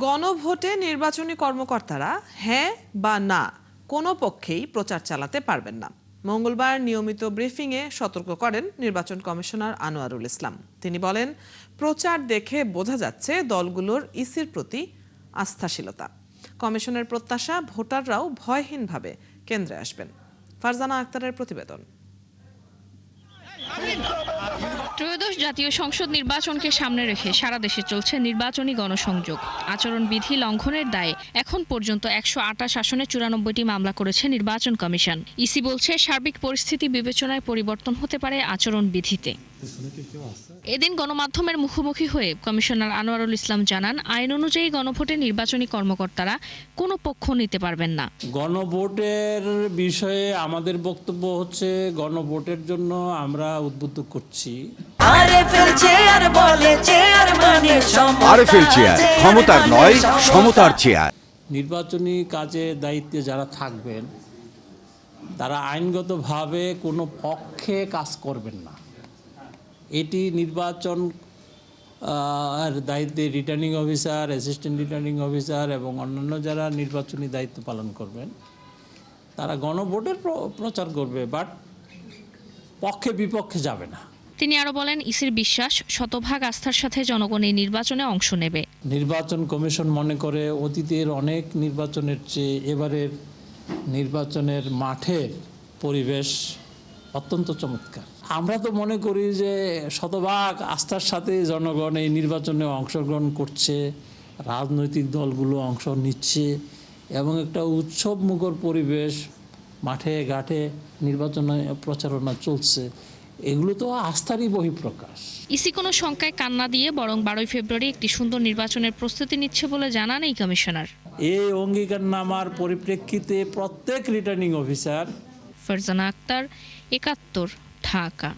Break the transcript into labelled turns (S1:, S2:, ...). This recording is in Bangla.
S1: গণভোটে নির্বাচনী কর্মকর্তারা হ্যাঁ বা না কোনো পক্ষেই প্রচার চালাতে পারবেন না। মঙ্গলবার নিয়মিত ব্রিফিংয়ে সতর্ক করেন নির্বাচন কমিশনার আনোয়ারুল ইসলাম। তিনি বলেন, প্রচার দেখে বোঝা যাচ্ছে দলগুলোর ইসির প্রতি আস্থাশীলতা। কমিশনের প্রত্যাশা, ভোটাররাও ভয়হীনভাবে কেন্দ্রে আসবেন। ফারজানা আক্তারের প্রতিবেদন।
S2: ত্রয়োদশ জাতীয় সংসদ নির্বাচনকে সামনে রেখে সারা দেশে চলছে নির্বাচনী গণসংযোগ। আচরণবিধি লঙ্ঘনের দায়ে এখন পর্যন্ত 128 আসনে 94টি মামলা করেছে নির্বাচন কমিশন। ইসি বলছে, সার্বিক পরিস্থিতি বিবেচনায় পরিবর্তন হতে পারে আচরণবিধিতে। এদিন গণমাধ্যমের মুখোমুখি হয়ে কমিশনার আনোয়ারুল ইসলাম জানান, আইন অনুযায়ী গণভোটে নির্বাচনী কর্মকর্তারা কোনো পক্ষ নিতে পারবেন না।
S3: গণভোটের বিষয়ে আমাদের বক্তব্য হচ্ছে, গণভোটের জন্য আমরা উদ্বুদ্ধ করছি।
S4: আরএফএল চেয়ার বলে চেয়ার মানে
S5: আরএফএল চেয়ার, ক্ষমতার নয় সমতার চেয়ার।
S3: নির্বাচনী কাজে দায়িত্বে যারা থাকবেন তারা আইনগতভাবে কোনো পক্ষে কাজ করবেন না। এটি নির্বাচন দায়িত্বে returning officer, assistant returning officer এবং অন্যান্য যারা নির্বাচনী দায়িত্ব পালন করবেন তারা গণভোটের প্রচার করবে, বাট পক্ষে বিপক্ষে যাবে না।
S2: তিনি আরো বলেন, ইসির বিশ্বাস, শতভাগ আস্থার সাথে জনগণ এই নির্বাচনে অংশ নেবে।
S3: নির্বাচন কমিশন মনে করে অতীতের অনেক নির্বাচনের চেয়ে এবারের নির্বাচনের মাঠের পরিবেশ অত্যন্ত চমৎকার। আমরা তো মনে করি যে শতভাগ আস্থার সাথে জনগণ এই নির্বাচনে অংশগ্রহণ করছে, রাজনৈতিক দলগুলো অংশ নিচ্ছে এবং একটা উৎসবমুখর পরিবেশ, মাঠে ঘাটে নির্বাচনে প্রচারণা চলছে। এগুলো তো আস্থারই বহিঃপ্রকাশ।
S2: ইসি কোনো শঙ্কায় কান্না দিয়ে বরং 12 ফেব্রুয়ারি একটি সুন্দর নির্বাচনের প্রস্তুতি নিচ্ছে বলে জানান এই কমিশনার।
S3: এই অঙ্গীকারনামার পরিপ্রেক্ষিতে প্রত্যেক রিটার্নিং অফিসার।
S2: ফারজানা আক্তার, 71, ঢাকা।